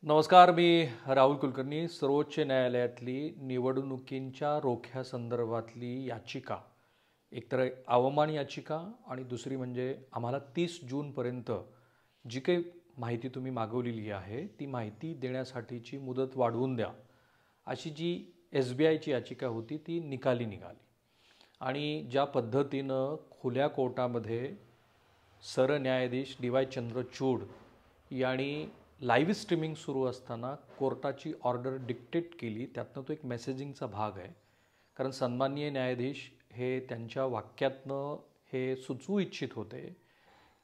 नमस्कार, मी राहुल कुलकर्णी. सर्वोच्च न्यायालयातली निवडणुकींच्या रोख्यासंदर्भातली याचिका, एकतर अवमान याचिका आणि दुसरी म्हणजे आम्हाला 30 जूनपर्यंत जी काही माहिती तुम्ही मागवलेली आहे ती माहिती देण्यासाठीची मुदत वाढवून द्या, अशी जी SBIची याचिका होती ती निकाली निघाली. आणि ज्या पद्धतीनं खुल्या कोर्टामध्ये सरन्यायाधीश DY चंद्रचूड यांनी लाईव्ह स्ट्रीमिंग सुरू असताना कोर्टाची ऑर्डर डिक्टेट केली, त्यातनं तो एक मेसेजिंगचा भाग आहे. कारण सन्माननीय न्यायाधीश हे त्यांच्या वाक्यातनं हे सुचवू इच्छित होते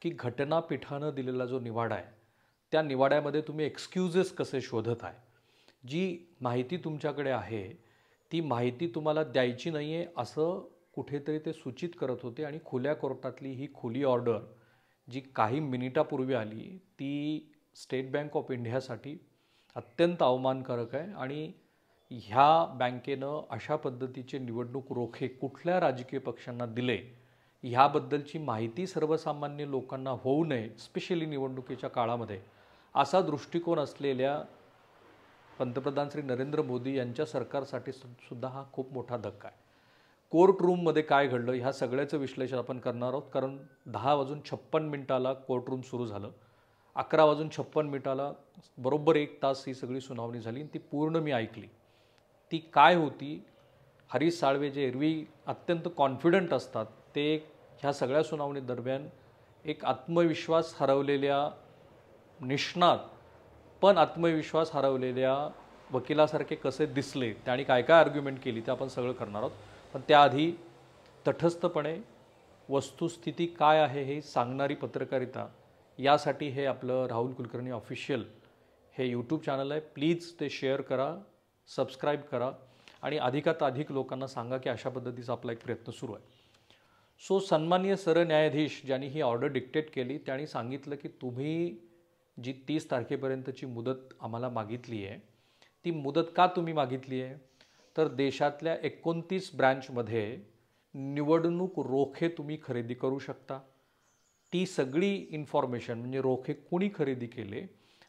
की घटनापीठानं दिलेला जो निवाडा आहे त्या निवाड्यामध्ये तुम्ही एक्सक्युजेस कसे शोधत आहे. जी माहिती तुमच्याकडे आहे ती माहिती तुम्हाला द्यायची नाही आहे असं कुठेतरी ते सूचित करत होते. आणि खुल्या कोर्टातली ही खुली ऑर्डर जी काही मिनिटापूर्वी आली ती स्टेट बँक ऑफ इंडियासाठी अत्यंत अवमानकारक आहे. आणि ह्या बँकेनं अशा पद्धतीचे निवडणूक रोखे कुठल्या राजकीय पक्षांना दिले ह्याबद्दलची माहिती सर्वसामान्य लोकांना होऊ नये, स्पेशली निवडणुकीच्या काळामध्ये, असा दृष्टिकोन असलेल्या पंतप्रधान श्री नरेंद्र मोदी यांच्या सरकारसाठी सुद्धा हा खूप मोठा धक्का आहे. कोर्ट रूममध्ये काय घडलं ह्या सगळ्याचं विश्लेषण आपण करणार आहोत. कारण 10:56 कोर्ट रूम सुरू झालं, 11:56 बरोबर 1 तास ही सगळी सुनावणी झाली आणि ती पूर्ण मी ऐकली. ती काय होती, हरीश साळवे जे एरवी अत्यंत कॉन्फिडंट असतात ते ह्या सगळ्या सुनावणी दरम्यान एक आत्मविश्वास हरवलेल्या निष्णात पण आत्मविश्वास हरवलेल्या वकिलासारखे कसे दिसले, त्यांनी काय काय आर्ग्युमेंट केली ते आपण सगळं करणार आहोत. पण त्याआधी तटस्थपणे वस्तुस्थिती काय आहे हे सांगणारी पत्रकारिता, यासाठी हे आपलं राहुल कुलकर्णी ऑफिशियल हे यूट्यूब चॅनल आहे. प्लीज ते शेअर करा, सबस्क्राईब करा आणि अधिकात अधिक लोकांना सांगा की अशा पद्धतीचा आपला एक प्रयत्न सुरू आहे. सो सन्माननीय सरन्यायाधीश ज्यांनी ही ऑर्डर डिक्टेट केली त्यांनी सांगितलं की तुम्ही जी 30 तारखेपर्यंतची मुदत आम्हाला मागितली आहे ती मुदत का तुम्ही मागितली आहे, तर देशातल्या 29 ब्रँचमध्ये निवडणूक रोखे तुम्ही खरेदी करू शकता. ती सगळी इन्फॉर्मेशन म्हणजे रोखे कुणी खरेदी केले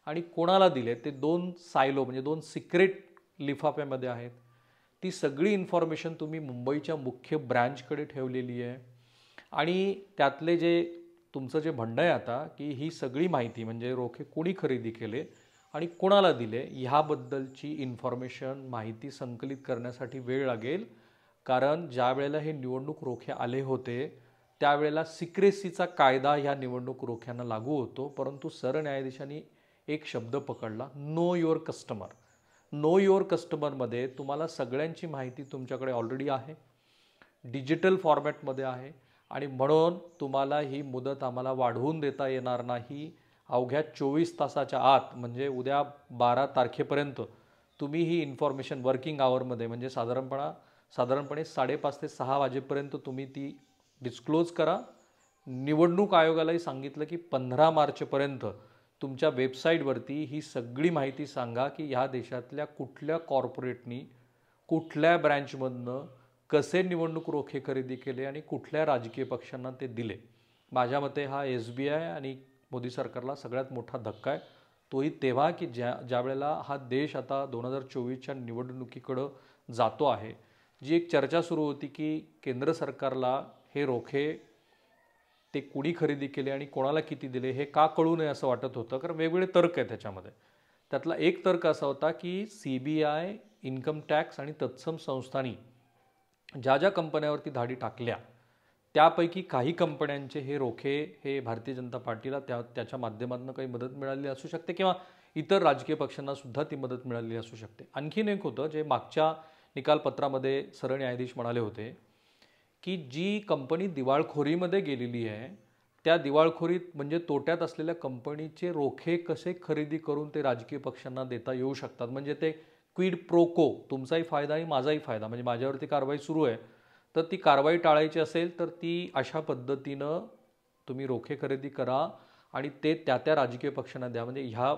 आणि कोणाला दिले ते 2 सायलो म्हणजे 2 सिक्रेट लिफाफ्यामध्ये आहेत. ती सगळी इन्फॉर्मेशन तुम्ही मुंबईच्या मुख्य ब्रँचकडे ठेवलेली आहे. आणि त्यातले जे तुमचं जे म्हणणं आहे आता की ही सगळी माहिती म्हणजे रोखे कुणी खरेदी केले आणि कोणाला दिले ह्याबद्दलची इन्फॉर्मेशन माहिती संकलित करण्यासाठी वेळ लागेल. कारण ज्या वेळेला हे निवडणूक रोखे आले होते त्यावेळेला सिक्रेसीचा कायदा ह्या निवडणूक रोख्यांना लागू होतो. परंतु सरन्यायाधीशांनी एक शब्द पकडला, know your customer. Know your कस्टमरमध्ये तुम्हाला सगळ्यांची माहिती तुमच्याकडे ऑलरेडी आहे, डिजिटल फॉर्मॅटमध्ये आहे आणि म्हणून तुम्हाला ही मुदत आम्हाला वाढवून देता येणार नाही. अवघ्या 24 तासाच्या आत म्हणजे उद्या 12 तारखेपर्यंत तुम्ही ही इन्फॉर्मेशन वर्किंग आवरमध्ये म्हणजे साधारणपणे 5:30 ते 6 वाजेपर्यंत तुम्ही ती डिस्क्लोज करा. निवडणूक आयोगालाही सांगितलं की 15 मार्चपर्यंत तुमच्या वेबसाईटवरती ही सगळी माहिती सांगा की ह्या देशातल्या कुठल्या कॉर्पोरेटनी कुठल्या ब्रँचमधनं कसे निवडणूक रोखे खरेदी केले आणि कुठल्या राजकीय पक्षांना ते दिले. माझ्या मते हा SBI आणि मोदी सरकारला सगळ्यात मोठा धक्का आहे. तोही तेव्हा की ज्या वेळेला हा देश आता 2024च्या निवडणुकीकडं जातो आहे. जी एक चर्चा सुरू होती की केंद्र सरकारला हे रोखे ते कुणी खरेदी केले आणि कोणाला किती दिले हे का कळू नये असं वाटत होतं, कारण वेगवेगळे तर्क आहे त्याच्यामध्ये. त्यातला एक तर्क असा होता की CBI, इन्कम टॅक्स आणि तत्सम संस्थांनी ज्या ज्या कंपन्यावरती धाडी टाकल्या त्यापैकी काही कंपन्यांचे हे रोखे हे भारतीय जनता पार्टीला त्याच्या माध्यमातून काही मदत मिळाली असू शकते किंवा इतर राजकीय पक्षांना सुद्धा ती मदत मिळाली असू शकते. आणखीन एक होतं जे मागच्या निकालपत्रामध्ये सरन्यायाधीश म्हणाले होते की जी कंपनी दिवाळखोरीमध्ये गेलेली आहे त्या दिवाळखोरीत म्हणजे तोट्यात असलेल्या कंपनीचे रोखे कसे खरेदी करून ते राजकीय पक्षांना देता येऊ शकतात. म्हणजे ते क्विड प्रो को, तुमचाही फायदा आणि माझाही फायदा, म्हणजे माझ्यावरती कारवाई सुरू आहे तर ती कारवाई टाळायची असेल तर ती अशा पद्धतीनं तुम्ही रोखे खरेदी करा आणि ते त्या राजकीय पक्षांना द्या. म्हणजे ह्या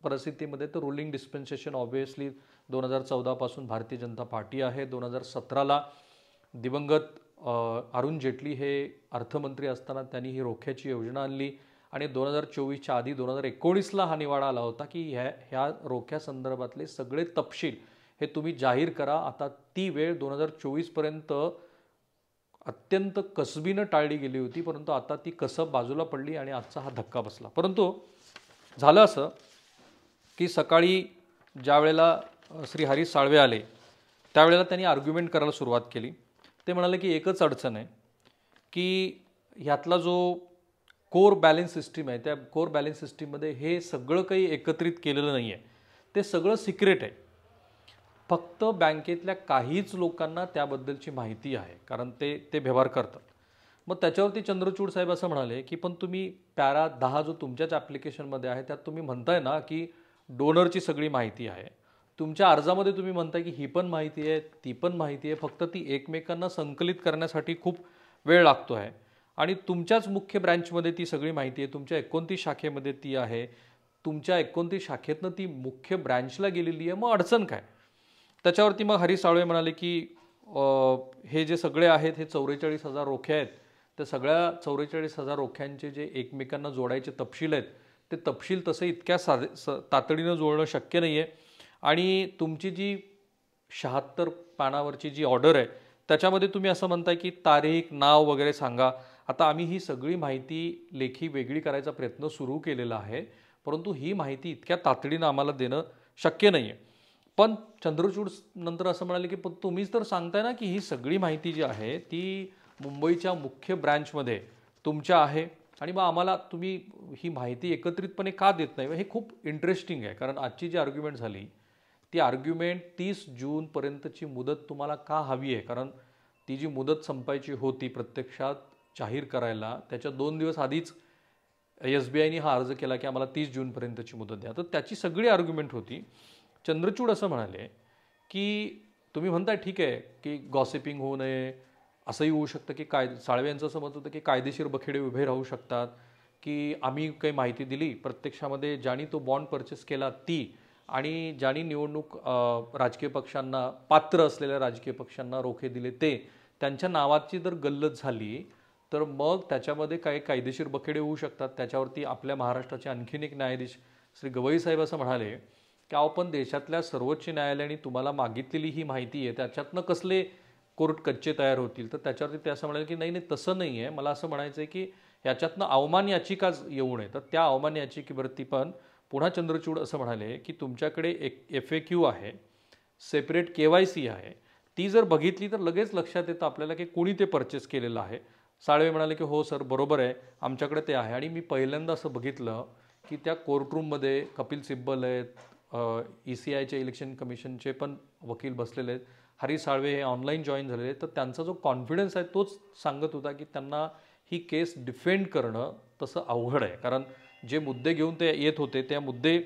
परिस्थितीमध्ये तर रुलिंग डिस्पेन्सेशन ऑब्व्हियसली 2014 पासून भारतीय जनता पार्टी आहे. 2017ला दिवंगत अरुण जेटली हे अर्थमंत्री असताना त्यांनी ही रोख्याची योजना आणली आणि 2024च्या आधी 2019ला हा निवाडा आला होता की ह्या रोख्या संदर्भातले सगळे तपशील हे तुम्ही जाहीर करा. आता ती वेळ 2024पर्यंत अत्यंत कसबीनं टाळली गेली होती, परंतु आता ती कसब बाजूला पडली आणि आजचा हा धक्का बसला. परंतु झालं असं की सकाळी ज्या वेळेला श्री हरीश साळवे आले त्यावेळेला त्यांनी आर्ग्युमेंट करायला सुरुवात केली. ते म्हणाले की एकच अडचण आहे की ह्यातला जो कोर बॅलन्स सिस्टीम आहे त्या कोर बॅलन्स सिस्टीममध्ये हे सगळं काही एकत्रित केलेलं नाही आहे, ते सगळं सिक्रेट आहे. फक्त बँकेतल्या काहीच लोकांना त्याबद्दलची माहिती आहे, कारण ते व्यवहार करतात. मग त्याच्यावरती चंद्रचूड साहेब असं म्हणाले की पण तुम्ही पॅरा 10 जो तुमच्याच ॲप्लिकेशनमध्ये आहे त्यात तुम्ही म्हणताय ना की डोनरची सगळी माहिती आहे. तुमच्या अर्जामध्ये तुम्ही म्हणताय की ही पण माहिती आहे, ती पण माहिती आहे, फक्त ती एकमेकांना संकलित करण्यासाठी खूप वेळ लागतो आहे. आणि तुमच्याच मुख्य ब्रँचमध्ये ती सगळी माहिती आहे, तुमच्या 29 शाखेमध्ये ती आहे, तुमच्या 29 शाखेतनं ती मुख्य ब्रँचला गेलेली आहे, मग अडचण काय? त्याच्यावरती मग हरीश साळवे म्हणाले की हे जे सगळे आहेत हे 44,000 रोखे आहेत, त्या सगळ्या 44,000 रोख्यांचे जे एकमेकांना जोडायचे तपशील आहेत ते तपशील तसे इतक्या तातडीनं जोडणं शक्य नाही आहे. आणि तुमची जी 76 पानावरची जी ऑर्डर आहे त्याच्यामध्ये तुम्ही असं म्हणताय की तारीख नाव वगैरे सांगा. आता आम्ही ही सगळी माहिती लेखी वेगळी करायचा प्रयत्न सुरू केलेला आहे, परंतु ही माहिती इतक्या तातडीनं आम्हाला देणं शक्य नाही आहे. पण चंद्रचूड नंतर असं म्हणाले की पण तुम्हीच तर सांगताय ना की ही सगळी माहिती जी आहे ती मुंबईच्या मुख्य ब्रँचमध्ये तुमच्या आहे आणि मग आम्हाला तुम्ही ही माहिती एकत्रितपणे का देत नाही? हे खूप इंटरेस्टिंग आहे, कारण आजची जी आर्ग्युमेंट झाली ती आर्ग्युमेंट 30 जूनपर्यंतची मुदत तुम्हाला का हवी आहे? कारण ती जी मुदत संपायची होती प्रत्यक्षात जाहीर करायला त्याच्या 2 दिवस आधीच SBIने हा अर्ज केला की आम्हाला 30 जूनपर्यंतची मुदत द्या. तर त्याची सगळी आर्ग्युमेंट होती. चंद्रचूड असं म्हणाले की तुम्ही म्हणताय ठीक आहे की गॉसिपिंग होऊ नये, असंही होऊ शकतं की साळवे यांचं असं मत होतं की कायदेशीर बखेडे उभे राहू शकतात, की आम्ही काही माहिती दिली प्रत्यक्षामध्ये ज्यानी तो बॉन्ड परचेस केला ती आणि ज्यानी निवडणूक राजकीय पक्षांना पात्र असलेल्या राजकीय पक्षांना रोखे दिले ते त्यांच्या नावाची जर गल्लत झाली तर मग त्याच्यामध्ये काही कायदेशीर बखेडे होऊ शकतात. त्याच्यावरती आपल्या महाराष्ट्राचे आणखीन एक न्यायाधीश श्री गवई साहेब असं म्हणाले की आपण देशातल्या सर्वोच्च न्यायालयाने तुम्हाला मागितलेली ही माहिती आहे त्याच्यातनं कसले कोर्ट कच्चे तयार होतील? तर त्याच्यावरती ते असं म्हणाले की नाही नाही तसं नाही आहे, मला असं म्हणायचं आहे की याच्यातनं अवमान याचिकाच येऊ नये. तर त्या अवमान याचिकेवरती पण पुन्हा चंद्रचूड असं म्हणाले की तुमच्याकडे एक FAQ आहे, सेपरेट KYC आहे, ती जर बघितली तर लगेच लक्षात येतं आपल्याला की कोणी ते परचेस केलेलं आहे. साळवे म्हणाले की हो सर बरोबर आहे, आमच्याकडे ते आहे. आणि मी पहिल्यांदा असं बघितलं की त्या कोर्टरूममध्ये कपिल सिब्बल आहेत, ECIचे इलेक्शन कमिशनचे पण वकील बसलेले आहेत, हरीश साळवे हे ऑनलाईन जॉईन झालेले आहेत. तर त्यांचा जो कॉन्फिडन्स आहे तोच सांगत होता की त्यांना ही केस डिफेंड करणं तसं अवघड आहे, कारण जे मुद्दे घेऊन ते येत होते त्या मुद्दे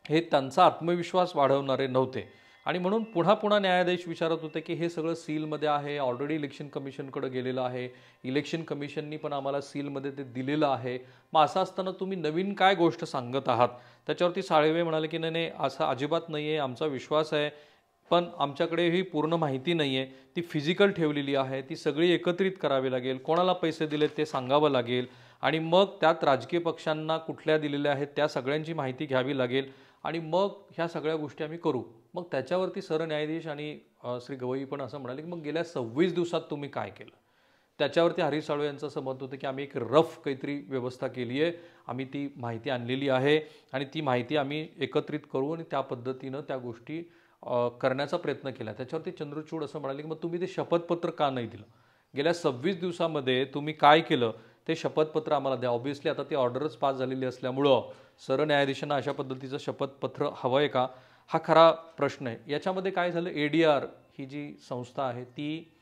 हे त्यांचा आत्मविश्वास वाढवणारे नव्हते. आणि म्हणून पुन्हा पुन्हा न्यायाधीश विचारत होते की हे सगळं सीलमध्ये आहे, ऑलरेडी इलेक्शन कमिशनकडे गेलेलं आहे, इलेक्शन कमिशननी पण आम्हाला सीलमध्ये ते दिलेलं आहे, मग असं असताना तुम्ही नवीन काय गोष्ट सांगत आहात? त्याच्यावरती साळवे म्हणाले की नाही नाही असं अजिबात नाही आहे, आमचा विश्वास आहे, पण आमच्याकडे ही पूर्ण माहिती नाही आहे, ती फिजिकल ठेवलेली आहे, ती सगळी एकत्रित करावी लागेल, कोणाला पैसे दिले ते सांगावं लागेल आणि मग त्यात राजकीय पक्षांना कुठल्या दिलेल्या आहेत त्या सगळ्यांची माहिती घ्यावी लागेल आणि मग ह्या सगळ्या गोष्टी आम्ही करू. मग त्याच्यावरती सरन्यायाधीश आणि श्री गवई पण असं म्हणाले की मग गेल्या 26 दिवसात तुम्ही काय केलं? त्याच्यावरती हरीश साळवे यांचं असं मत होतं की आम्ही एक रफ काहीतरी व्यवस्था केली आहे, आम्ही ती माहिती आणलेली आहे आणि ती माहिती आम्ही एकत्रित करू आणि त्या पद्धतीनं त्या गोष्टी करण्याचा प्रयत्न केला. त्याच्यावरती चंद्रचूड असं म्हणाले की मग तुम्ही ते शपथपत्र का नाही दिलं? गेल्या 26 दिवसामध्ये तुम्ही काय केलं ते शपथपत्र आम्हाला द्या. ऑब्व्हियसली आता ती ऑर्डरच पास झालेली असल्यामुळं सरन्यायाधीशांना अशा पद्धतीचं शपथपत्र हवं आहे का? हा खरा प्रश्न आहे. याच्यामध्ये काय झालं, ADR ही जी संस्था आहे ती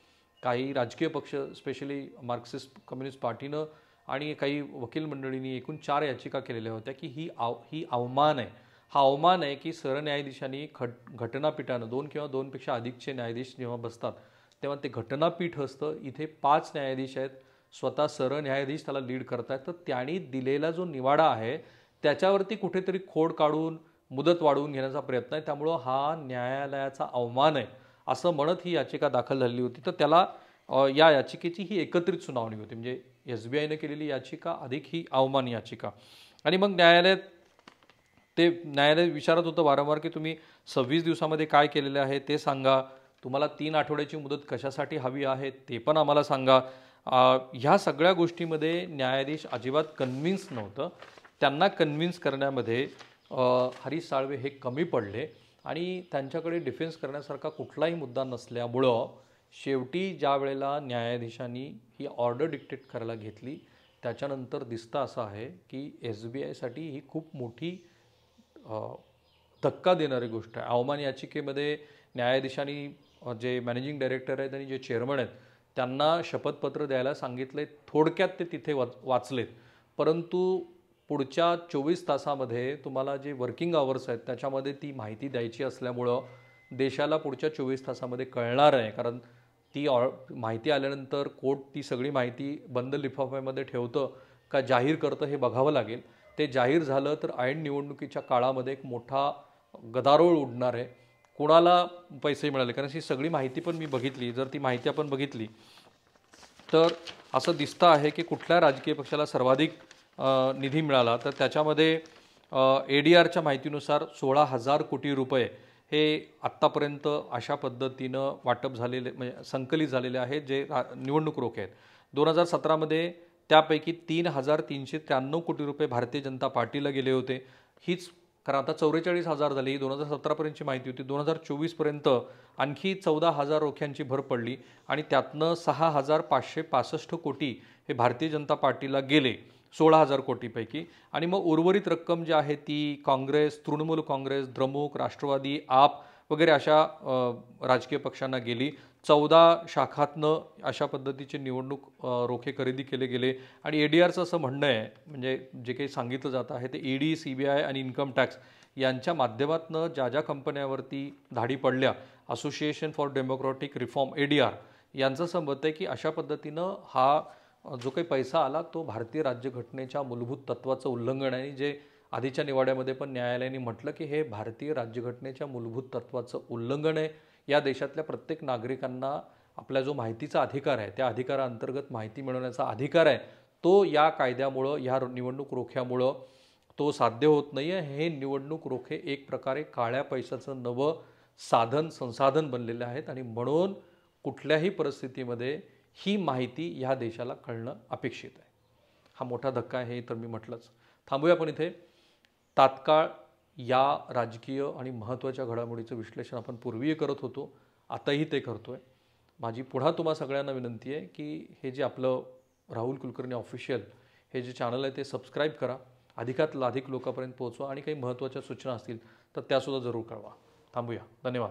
काही राजकीय पक्ष स्पेशली मार्क्सिस्ट कम्युनिस्ट पार्टीनं आणि काही वकील मंडळींनी एकूण 4 याचिका केलेल्या होत्या की ही अवमान आहे. हा अवमान आहे की सरन्यायाधीशांनी घटनापीठानं 2 किंवा 2 पेक्षा अधिकचे न्यायाधीश जेव्हा बसतात तेव्हा ते घटनापीठ असतं. इथे 5 न्यायाधीश आहेत, स्वतः सरन्यायाधीश त्याला लीड करतात. तर त्यांनी दिलेला जो निवाडा आहे त्याच्यावरती कुठेतरी खोड काढून मुदत वाढवून घेण्याचा प्रयत्न आहे. त्यामुळं हा न्यायालयाचा अवमान आहे असं म्हणत ही याचिका दाखल झाली होती. तर त्याला या याचिकेची ही एकत्रित सुनावणी होती, म्हणजे SBIने केलेली याचिका अधिक ही अवमान याचिका. आणि मग न्यायालय विचारत होतं वारंवार की तुम्ही 26 दिवसामध्ये काय केलेले आहे ते सांगा, तुम्हाला 3 आठवड्याची मुदत कशासाठी हवी आहे ते पण आम्हाला सांगा. ह्या सगळ्या गोष्टीमध्ये न्यायाधीश अजिबात कन्व्हिन्स नव्हतं. त्यांना कन्व्हिन्स करण्यामध्ये हरीश साळवे हे कमी पडले आणि त्यांच्याकडे डिफेन्स करण्यासारखा कुठलाही मुद्दा नसल्यामुळं शेवटी ज्या वेळेला न्यायाधीशांनी ही ऑर्डर डिक्टेट करायला घेतली त्याच्यानंतर दिसतं असं आहे की SBIसाठी ही खूप मोठी धक्का देणारी गोष्ट आहे. अवमान याचिकेमध्ये न्यायाधीशांनी जे मॅनेजिंग डायरेक्टर आहेत आणि जे चेअरमन आहेत त्यांना शपथपत्र द्यायला सांगितले. थोडक्यात ते तिथे वाचलेत, परंतु पुढच्या 24 तासामध्ये तुम्हाला जे वर्किंग आवर्स आहेत त्याच्यामध्ये ती माहिती द्यायची असल्यामुळं देशाला पुढच्या 24 तासामध्ये कळणार आहे. कारण ती माहिती आल्यानंतर कोर्ट ती सगळी माहिती बंद लिफाफ्यामध्ये ठेवतं का जाहीर करतं हे बघावं लागेल. ते जाहीर झालं तर ऐन निवडणुकीच्या काळामध्ये एक मोठा गदारोळ उडणार आहे. कुणाला पैसे मिळाले, कारण ही सगळी माहिती पण मी बघितली. जर ती माहिती आपण बघितली तर असं दिसतं आहे की कुठल्या राजकीय पक्षाला सर्वाधिक निधी मिळाला तर त्याच्यामध्ये ADRच्या माहितीनुसार 16,000 कोटी रुपये हे आत्तापर्यंत अशा पद्धतीनं वाटप झालेले म्हणजे संकलित झालेले आहेत जे निवडणूक रोखे आहेत. 2017मध्ये त्यापैकी 3,393 कोटी रुपये भारतीय जनता पार्टीला गेले होते. हीच कारण आता 44,000 झाली. ही 2017पर्यंतची माहिती होती. 2024पर्यंत आणखी 14,000 रोख्यांची भर पडली आणि त्यातनं 6,565 कोटी हे भारतीय जनता पार्टीला गेले 16,000 कोटीपैकी. आणि मग उर्वरित रक्कम जी आहे ती काँग्रेस, तृणमूल काँग्रेस, द्रमुक, राष्ट्रवादी, आप वगैरे अशा राजकीय पक्षांना गेली. 14 शाखातनं अशा पद्धतीचे निवडणूक रोखे खरेदी केले गेले. आणि ADRचं असं म्हणणं आहे, म्हणजे जे काही सांगितलं जातं आहे ते ED, CBI आणि इन्कम टॅक्स यांच्या माध्यमातून ज्या ज्या कंपन्यावरती धाडी पडल्या, association for democratic reform ADR यांचं असं मत आहे की अशा पद्धतीनं हा जो काही पैसा आला तो भारतीय राज्यघटनेच्या मूलभूत तत्वाचं उल्लंघन आहे. जे आधीच्या निवाड्यामध्ये पण न्यायालयाने म्हटलं की हे भारतीय राज्यघटनेच्या मूलभूत तत्वाचं उल्लंघन आहे. या देशातल्या प्रत्येक नागरिकांना आपला जो माहितीचा अधिकार आहे त्या अधिकाराअंतर्गत माहिती मिळवण्याचा अधिकार आहे तो या कायद्यामुळं ह्या निवडणूक रोख्यामुळं तो साध्य होत नाही आहे. हे निवडणूक रोखे एक प्रकारे काळ्या पैशाचं नवं संसाधन बनलेले आहेत आणि म्हणून कुठल्याही परिस्थितीमध्ये ही माहिती ह्या देशाला कळणं अपेक्षित आहे. हा मोठा धक्का आहे हे तर मी म्हटलंच. थांबूया पण इथे. तात्काळ या राजकीय आणि महत्त्वाच्या घडामोडीचं विश्लेषण आपण पूर्वीही करत होतो, आताही ते करतोय. माझी पुन्हा तुम्हा सगळ्यांना विनंती आहे की हे जे आपलं राहुल कुलकर्णी ऑफिशियल हे जे चॅनल आहे ते सबस्क्राईब करा, अधिकात अधिक लोकांपर्यंत पोहोचवा आणि काही महत्त्वाच्या सूचना असतील तर त्यासुद्धा जरूर कळवा. थांबूया. धन्यवाद.